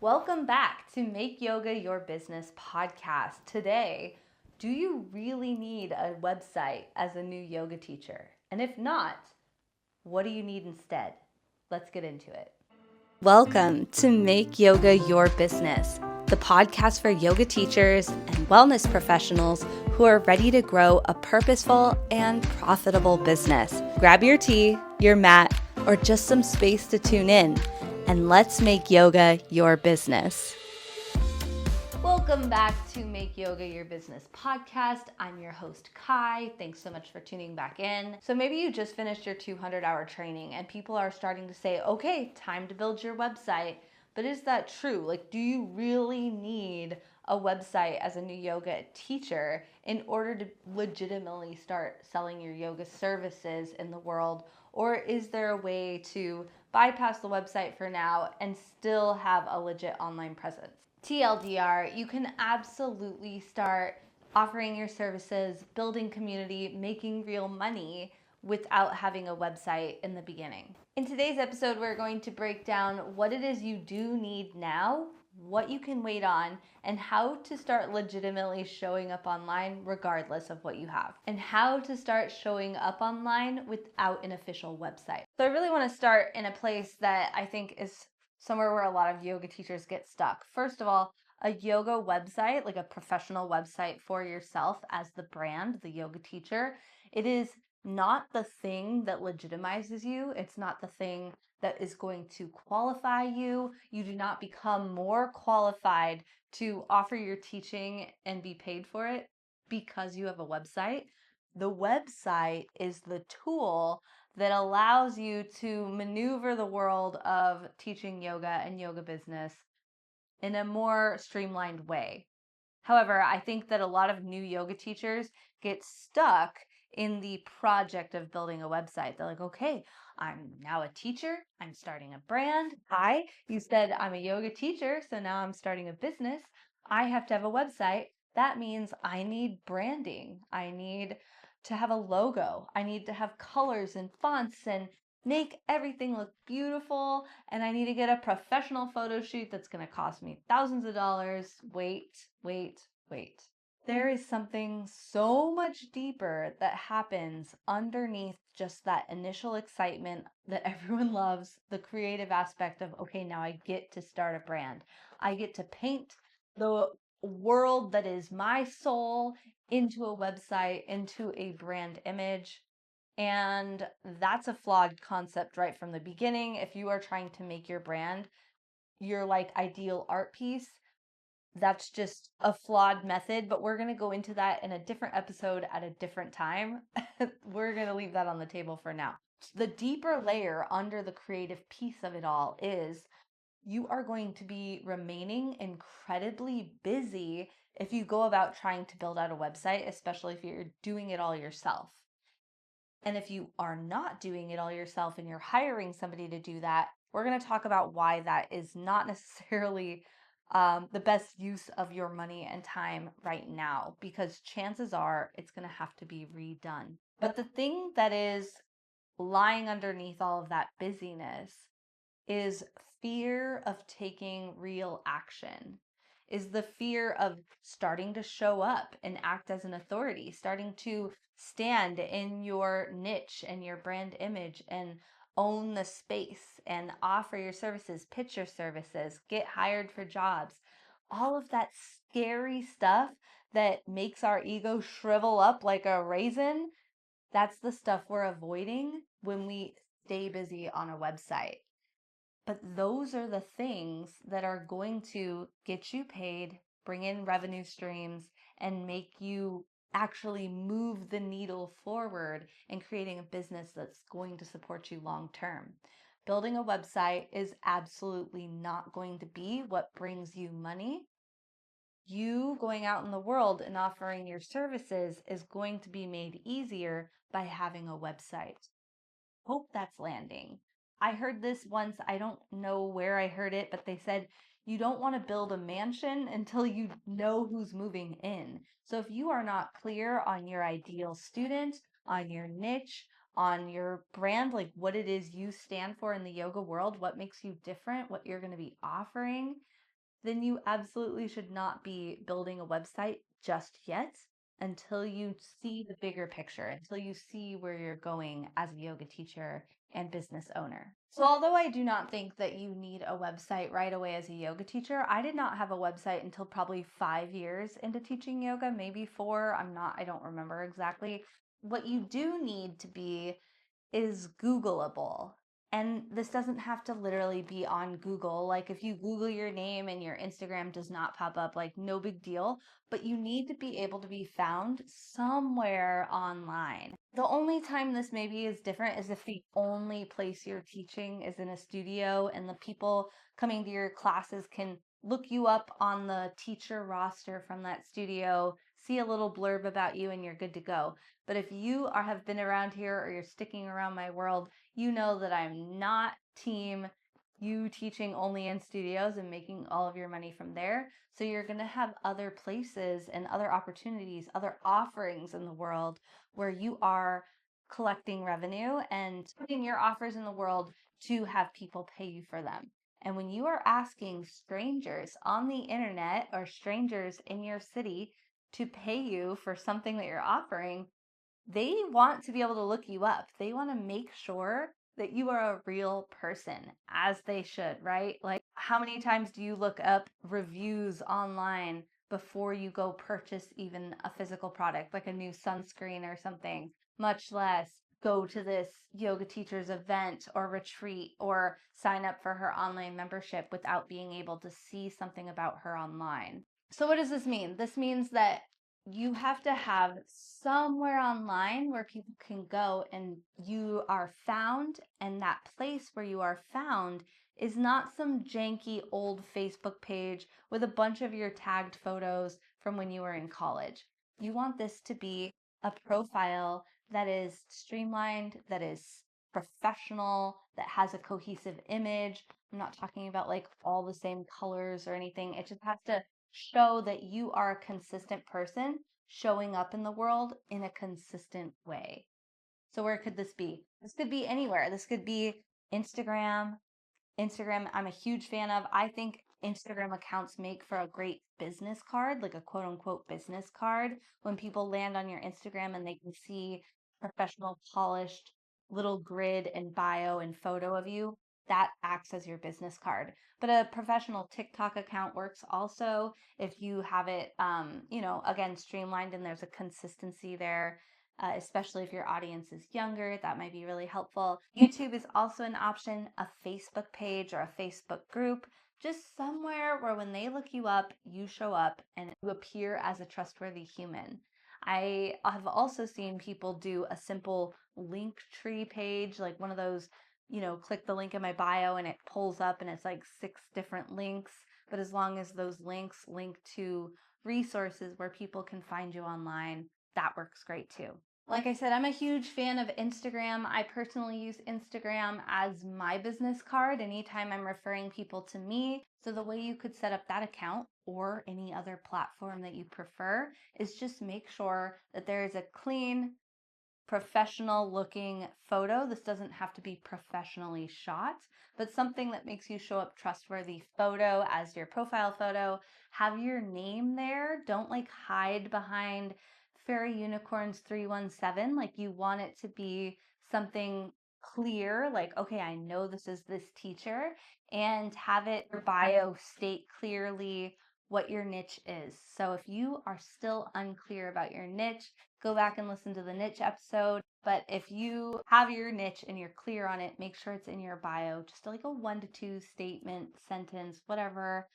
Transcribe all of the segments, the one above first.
Welcome back to Make Yoga Your Business podcast. Today, do you really need a website as a new yoga teacher? And if not, what do you need instead? Let's get into it. Welcome to Make Yoga Your Business, the podcast for yoga teachers and wellness professionals who are ready to grow a purposeful and profitable business. Grab your tea, your mat, or just some space to tune in, and let's make yoga your business. Welcome back to Make Yoga Your Business podcast. I'm your host, Kai. Thanks so much for tuning back in. So maybe you just finished your 200-hour training and people are starting to say, okay, time to build your website. But is that true? Like, do you really need a website as a new yoga teacher in order to legitimately start selling your yoga services in the world? Or is there a way to bypass the website for now and still have a legit online presence? TLDR, you can absolutely start offering your services, building community, making real money without having a website in the beginning. In today's episode, we're going to break down what it is you do need now, what you can wait on, and how to start legitimately showing up online regardless of what you have, and how to start showing up online without an official website. So I really want to start in a place that I think is somewhere where a lot of yoga teachers get stuck. First of all, a yoga website, like a professional website for yourself as the brand, the yoga teacher, it is not the thing that legitimizes you. It's not the thing that is going to qualify you. You do not become more qualified to offer your teaching and be paid for it because you have a website. The website is the tool that allows you to maneuver the world of teaching yoga and yoga business in a more streamlined way. However, I think that a lot of new yoga teachers get stuck in the project of building a website. They're like, okay, I'm now a teacher. I'm starting a brand. Hi, you said I'm a yoga teacher, so now I'm starting a business. I have to have a website. That means I need branding. I need to have a logo. I need to have colors and fonts and make everything look beautiful. And I need to get a professional photo shoot that's going to cost me thousands of dollars. Wait. There is something so much deeper that happens underneath just that initial excitement that everyone loves, the creative aspect of, okay, now I get to start a brand. I get to paint the world that is my soul into a website, into a brand image. And that's a flawed concept right from the beginning. If you are trying to make your brand your like ideal art piece, that's just a flawed method, but we're going to go into that in a different episode at a different time. We're going to leave that on the table for now. The deeper layer under the creative piece of it all is you are going to be remaining incredibly busy if you go about trying to build out a website, especially if you're doing it all yourself. And if you are not doing it all yourself and you're hiring somebody to do that, we're going to talk about why that is not necessarily the best use of your money and time right now, because chances are it's going to have to be redone. But the thing that is lying underneath all of that busyness is fear of taking real action, is the fear of starting to show up and act as an authority, starting to stand in your niche and your brand image and own the space and offer your services, pitch your services, get hired for jobs. All of that scary stuff that makes our ego shrivel up like a raisin, that's the stuff we're avoiding when we stay busy on a website. But those are the things that are going to get you paid, bring in revenue streams, and make you actually move the needle forward in creating a business that's going to support you long term. Building a website is absolutely not going to be what brings you money. You going out in the world and offering your services is going to be made easier by having a website. Hope that's landing. I heard this once. I don't know where I heard it, but they said you don't want to build a mansion until you know who's moving in. So if you are not clear on your ideal student, on your niche, on your brand, like what it is you stand for in the yoga world, what makes you different, what you're going to be offering, then you absolutely should not be building a website just yet until you see the bigger picture, until you see where you're going as a yoga teacher and business owner. So although I do not think that you need a website right away as a yoga teacher, I did not have a website until probably 5 years into teaching yoga, maybe 4. I don't remember exactly. What you do need to be is Googleable. And this doesn't have to literally be on Google. Like if you Google your name and your Instagram does not pop up, like no big deal, but you need to be able to be found somewhere online. The only time this maybe is different is if the only place you're teaching is in a studio and the people coming to your classes can look you up on the teacher roster from that studio, see a little blurb about you, and you're good to go. But if you have been around here or you're sticking around my world, you know that I'm not team you teaching only in studios and making all of your money from there. So you're going to have other places and other opportunities, other offerings in the world where you are collecting revenue and putting your offers in the world to have people pay you for them. And when you are asking strangers on the internet or strangers in your city to pay you for something that you're offering, they want to be able to look you up. They want to make sure that you are a real person, as they should, right? Like, how many times do you look up reviews online before you go purchase even a physical product, like a new sunscreen or something, much less go to this yoga teacher's event or retreat or sign up for her online membership without being able to see something about her online? So, what does this mean? This means that you have to have somewhere online where people can go and you are found, and that place where you are found is not some janky old Facebook page with a bunch of your tagged photos from when you were in college. You want this to be a profile that is streamlined, that is professional, that has a cohesive image. I'm not talking about like all the same colors or anything. It just has to show that you are a consistent person showing up in the world in a consistent way. So where could this be? This could be anywhere. This could be Instagram. Instagram, I'm a huge fan of. I think Instagram accounts make for a great business card, like a quote unquote business card. When people land on your Instagram and they can see professional, polished little grid and bio and photo of you, that acts as your business card. But a professional TikTok account works also if you have it, again, streamlined and there's a consistency there. Especially if your audience is younger, that might be really helpful. YouTube is also an option, a Facebook page or a Facebook group, just somewhere where when they look you up, you show up and you appear as a trustworthy human. I have also seen people do a simple link tree page, like one of those, click the link in my bio and it pulls up and it's like 6 different links. But as long as those links link to resources where people can find you online, that works great too. Like I said, I'm a huge fan of Instagram. I personally use Instagram as my business card anytime I'm referring people to me. So the way you could set up that account or any other platform that you prefer is just make sure that there is a clean, professional looking photo. This doesn't have to be professionally shot, but something that makes you show up trustworthy photo as your profile photo. Have your name there. Don't like hide behind Fairy Unicorns 317. Like you want it to be something clear, like, okay, I know this is this teacher, and have it your bio state clearly what your niche is. So if you are still unclear about your niche, go back and listen to the niche episode. But if you have your niche and you're clear on it, make sure it's in your bio, just like a 1 to 2 statement, sentence, whatever,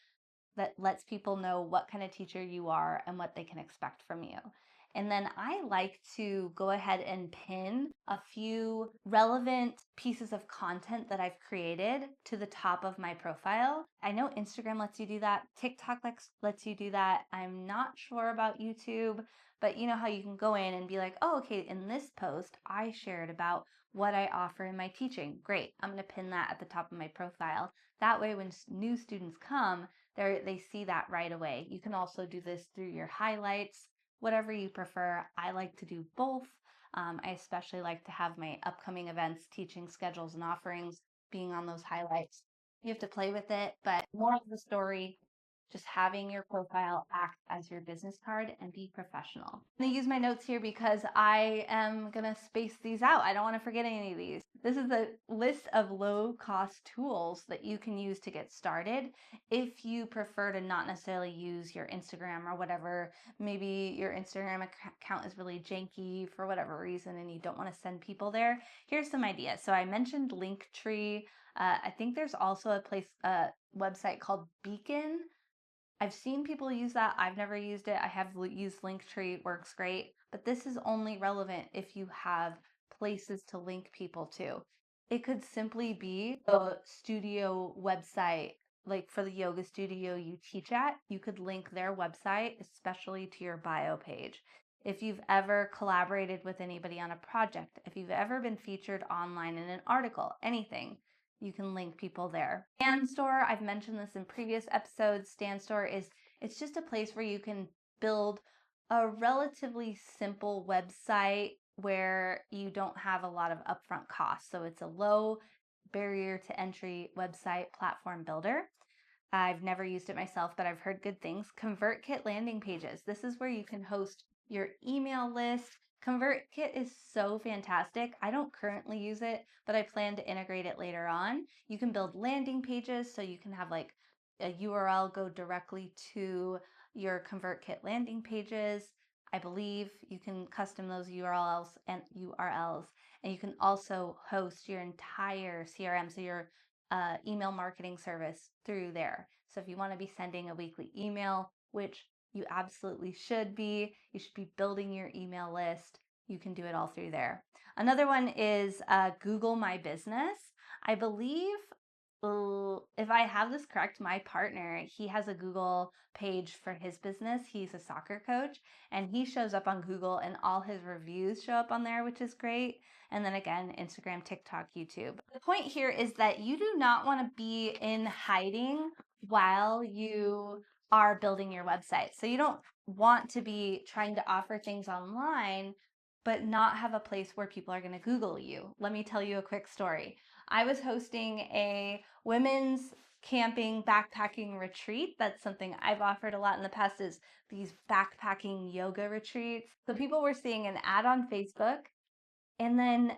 that lets people know what kind of teacher you are and what they can expect from you. And then I like to go ahead and pin a few relevant pieces of content that I've created to the top of my profile. I know Instagram lets you do that. TikTok lets you do that. I'm not sure about YouTube, but you know how you can go in and be like, oh, okay, in this post, I shared about what I offer in my teaching. Great. I'm going to pin that at the top of my profile. That way, when new students come, they see that right away. You can also do this through your highlights, whatever you prefer. I like to do both. I especially like to have my upcoming events, teaching schedules, and offerings being on those highlights. You have to play with it, but more of the story, just having your profile act as your business card and be professional. I'm going to use my notes here because I am going to space these out. I don't want to forget any of these. This is a list of low-cost tools that you can use to get started if you prefer to not necessarily use your Instagram or whatever. Maybe your Instagram account is really janky for whatever reason and you don't want to send people there. Here's some ideas. So I mentioned Linktree. I think there's also a website called Beacon. I've seen people use that. I've never used it. I have used Linktree. It works great. But this is only relevant if you have places to link people to. It could simply be a studio website, like for the yoga studio you teach at. You could link their website, especially to your bio page. If you've ever collaborated with anybody on a project, if you've ever been featured online in an article, anything, you can link people there. StanStore, I've mentioned this in previous episodes. StanStore it's just a place where you can build a relatively simple website where you don't have a lot of upfront costs. So it's a low barrier to entry website platform builder. I've never used it myself, but I've heard good things. ConvertKit landing pages. This is where you can host your email list. ConvertKit is so fantastic. I don't currently use it, but I plan to integrate it later on. You can build landing pages so you can have like a URL go directly to your ConvertKit landing pages. I believe you can custom those URLs, and you can also host your entire CRM, so your email marketing service through there. So if you want to be sending a weekly email, which you absolutely should be, you should be building your email list. You can do it all through there. Another one is Google My Business. I believe, if I have this correct, my partner, he has a Google page for his business. He's a soccer coach and he shows up on Google and all his reviews show up on there, which is great. And then again, Instagram, TikTok, YouTube. The point here is that you do not want to be in hiding while you are building your website. So you don't want to be trying to offer things online, but not have a place where people are going to Google you. Let me tell you a quick story. I was hosting a women's camping backpacking retreat. That's something I've offered a lot in the past, is these backpacking yoga retreats. So people were seeing an ad on Facebook and then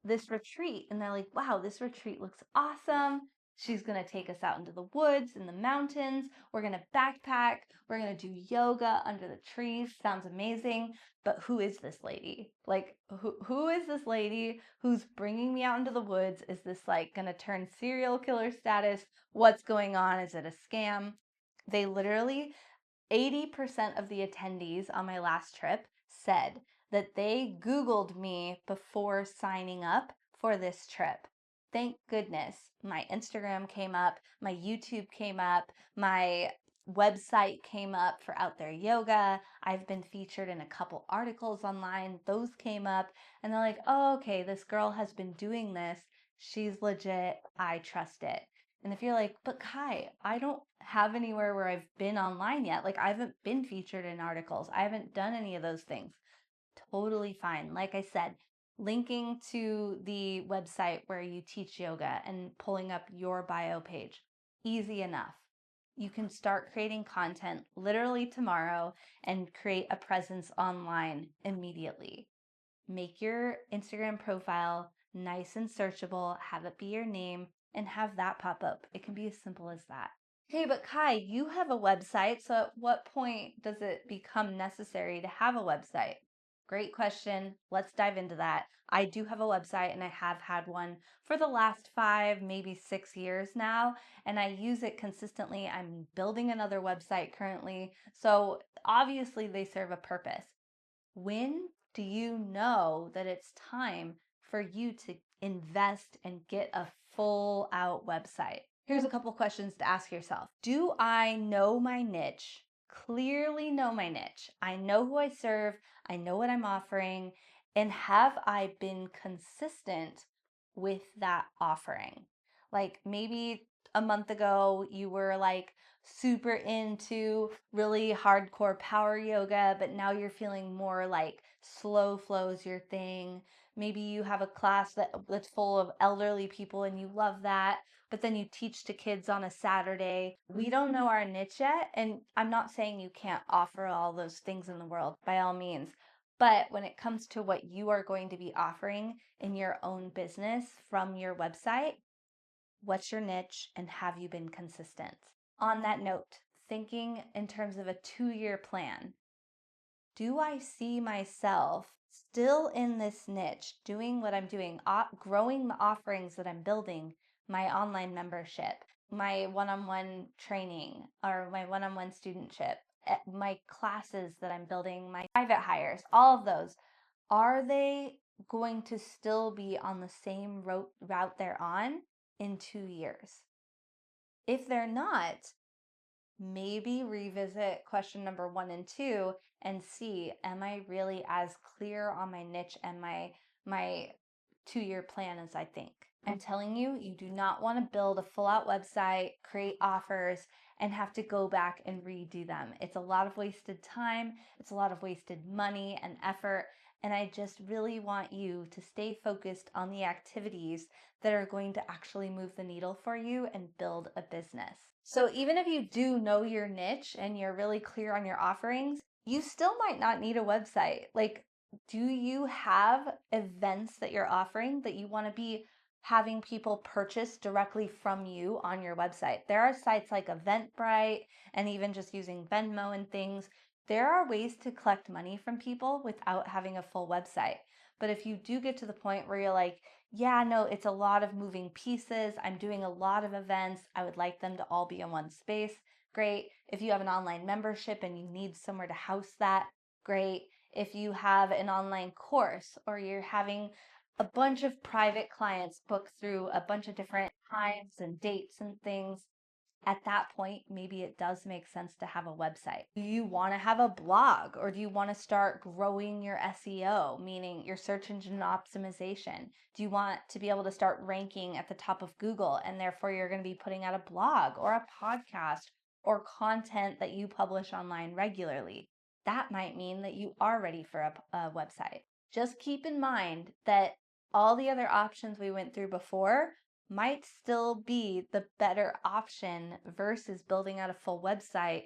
this retreat, and they're like, wow, this retreat looks awesome. She's going to take us out into the woods and the mountains. We're going to backpack. We're going to do yoga under the trees. Sounds amazing. But who is this lady? Like, who is this lady who's bringing me out into the woods? Is this like going to turn serial killer status? What's going on? Is it a scam? They literally, 80% of the attendees on my last trip said that they Googled me before signing up for this trip. Thank goodness my Instagram came up, my YouTube came up, my website came up for Out There Yoga. I've been featured in a couple articles online. Those came up and they're like, oh, okay, this girl has been doing this. She's legit. I trust it. And if you're like, but Kai, I don't have anywhere where I've been online yet. Like I haven't been featured in articles. I haven't done any of those things. Totally fine. Like I said, linking to the website where you teach yoga and pulling up your bio page, easy enough. You can start creating content literally tomorrow and create a presence online immediately. Make your Instagram profile nice and searchable, have it be your name, and have that pop up. It can be as simple as that. Hey, but Kai, you have a website, so at what point does it become necessary to have a website? Great question. Let's dive into that. I do have a website and I have had one for the last 5, maybe 6 years now, and I use it consistently. I'm building another website currently, so obviously they serve a purpose. When do you know that it's time for you to invest and get a full out website? Here's a couple questions to ask yourself. Do I know my niche? Clearly know my niche. I know who I serve. I know what I'm offering. And have I been consistent with that offering? Like maybe a month ago, you were like super into really hardcore power yoga, but now you're feeling more like slow flow is your thing. Maybe you have a class that's full of elderly people and you love that, but then you teach to kids on a Saturday. We don't know our niche yet. And I'm not saying you can't offer all those things in the world, by all means. But when it comes to what you are going to be offering in your own business from your website, what's your niche and have you been consistent? On that note, thinking in terms of a 2-year plan, do I see myself still in this niche, doing what I'm doing, growing the offerings that I'm building, my online membership, my one-on-one training, or my one-on-one studentship, my classes that I'm building, my private hires, all of those, are they going to still be on the same route they're on in 2 years? If they're not, maybe revisit question number 1 and 2 and see, am I really as clear on my niche and my 2-year plan as I think? I'm telling you, you do not want to build a full out website, create offers, and have to go back and redo them. It's a lot of wasted time, it's a lot of wasted money and effort. And I just really want you to stay focused on the activities that are going to actually move the needle for you and build a business. So even if you do know your niche and you're really clear on your offerings, you still might not need a website. Like, do you have events that you're offering that you want to be having people purchase directly from you on your website? There are sites like Eventbrite and even just using Venmo and things. There are ways to collect money from people without having a full website. But if you do get to the point where you're like, yeah, no, it's a lot of moving pieces. I'm doing a lot of events. I would like them to all be in one space. Great. If you have an online membership and you need somewhere to house that, great. If you have an online course or you're having a bunch of private clients book through a bunch of different times and dates and things, at that point, maybe it does make sense to have a website. Do you want to have a blog, or do you want to start growing your SEO, meaning your search engine optimization? Do you want to be able to start ranking at the top of Google, and therefore you're going to be putting out a blog or a podcast or content that you publish online regularly? That might mean that you are ready for a website. Just keep in mind that all the other options we went through before might still be the better option versus building out a full website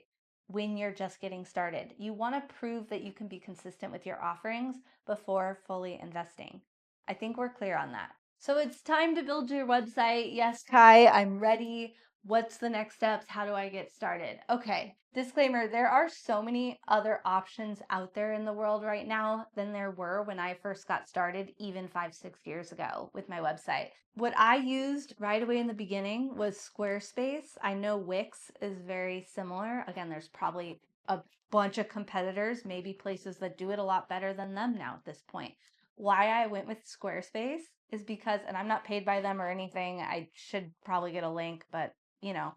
when you're just getting started. You want to prove that you can be consistent with your offerings before fully investing. I think we're clear on that. So it's time to build your website. Yes, Kai, I'm ready. What's the next steps? How do I get started? Okay, disclaimer, there are so many other options out there in the world right now than there were when I first got started, even 5-6 years ago with my website. What I used right away in the beginning was Squarespace. I know Wix is very similar. Again, there's probably a bunch of competitors, maybe places that do it a lot better than them now at this point. Why I went with Squarespace is because, and I'm not paid by them or anything, I should probably get a link, but you know,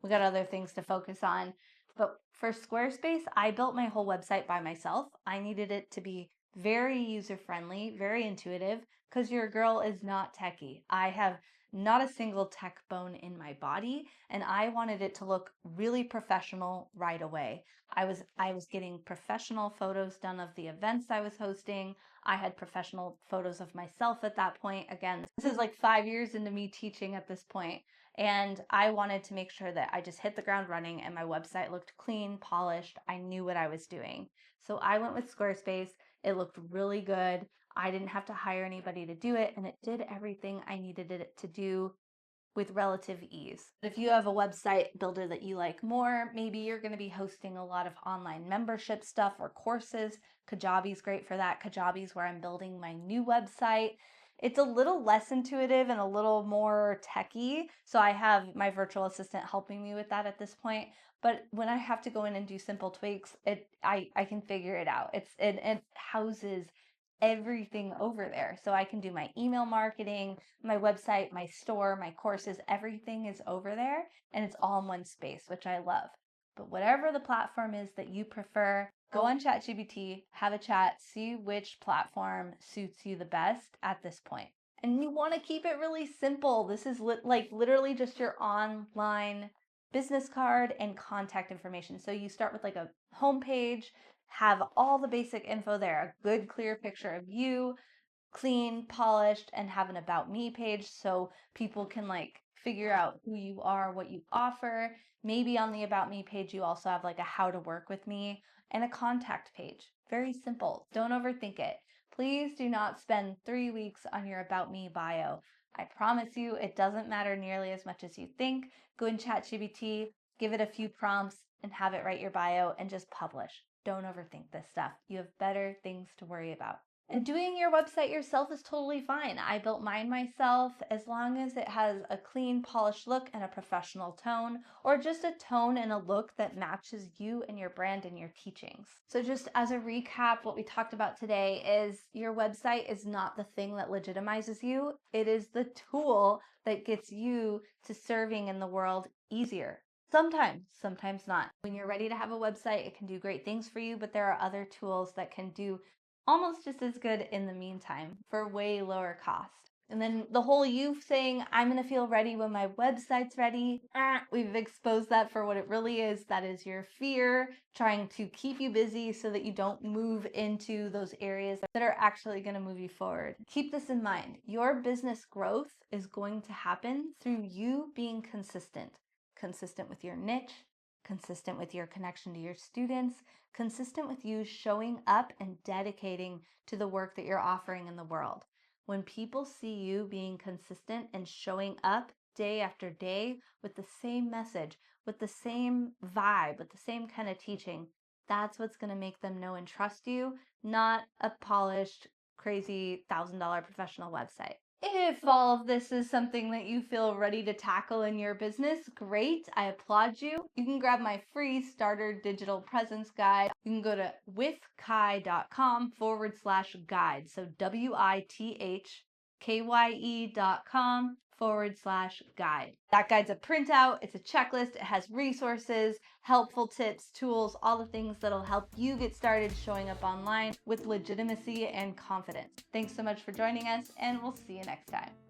we got other things to focus on. But for Squarespace, I built my whole website by myself. I needed it to be very user friendly, very intuitive, because your girl is not techie. I have not a single tech bone in my body, and I wanted it to look really professional right away. I was getting professional photos done of the events I was hosting. I had professional photos of myself at that point. Again, this is like 5 years into me teaching at this point. And I wanted to make sure that I just hit the ground running and my website looked clean, polished. I knew what I was doing. So I went with Squarespace. It looked really good. I didn't have to hire anybody to do it, and it did everything I needed it to do with relative ease. If you have a website builder that you like more, maybe you're going to be hosting a lot of online membership stuff or courses. Kajabi is great for that. Kajabi is where I'm building my new website. It's a little less intuitive and a little more techy. So I have my virtual assistant helping me with that at this point. But when I have to go in and do simple tweaks, I can figure it out. It houses everything over there. So I can do my email marketing, my website, my store, my courses, everything is over there and it's all in one space, which I love. But whatever the platform is that you prefer, go on ChatGPT, have a chat, see which platform suits you the best at this point. And you want to keep it really simple. This is like literally just your online business card and contact information. So you start with like a homepage, have all the basic info there, a good clear picture of you, clean, polished, and have an about me page so people can like figure out who you are, what you offer. Maybe on the About Me page, you also have like a how to work with me and a contact page. Very simple. Don't overthink it. Please do not spend 3 weeks on your About Me bio. I promise you, it doesn't matter nearly as much as you think. Go in ChatGPT, give it a few prompts, and have it write your bio and just publish. Don't overthink this stuff. You have better things to worry about. And doing your website yourself is totally fine. I built mine myself as long as it has a clean, polished look and a professional tone, or just a tone and a look that matches you and your brand and your teachings. So just as a recap, what we talked about today is your website is not the thing that legitimizes you. It is the tool that gets you to serving in the world easier. Sometimes not. When you're ready to have a website, it can do great things for you, but there are other tools that can do almost just as good in the meantime for way lower cost. And then the whole you saying, I'm going to feel ready when my website's ready, we've exposed that for what it really is. That is your fear trying to keep you busy so that you don't move into those areas that are actually going to move you forward. Keep this in mind. Your business growth is going to happen through you being consistent. Consistent with your niche, consistent with your connection to your students, consistent with you showing up and dedicating to the work that you're offering in the world. When people see you being consistent and showing up day after day with the same message, with the same vibe, with the same kind of teaching, that's what's going to make them know and trust you, not a polished, crazy $1,000 professional website. If all of this is something that you feel ready to tackle in your business, great. I applaud you. You can grab my free starter digital presence guide. You can go to withkye.com/guide. So withkye.com/guide. That guide's a printout. It's a checklist. It has resources, helpful tips, tools, all the things that'll help you get started showing up online with legitimacy and confidence. Thanks so much for joining us, and we'll see you next time.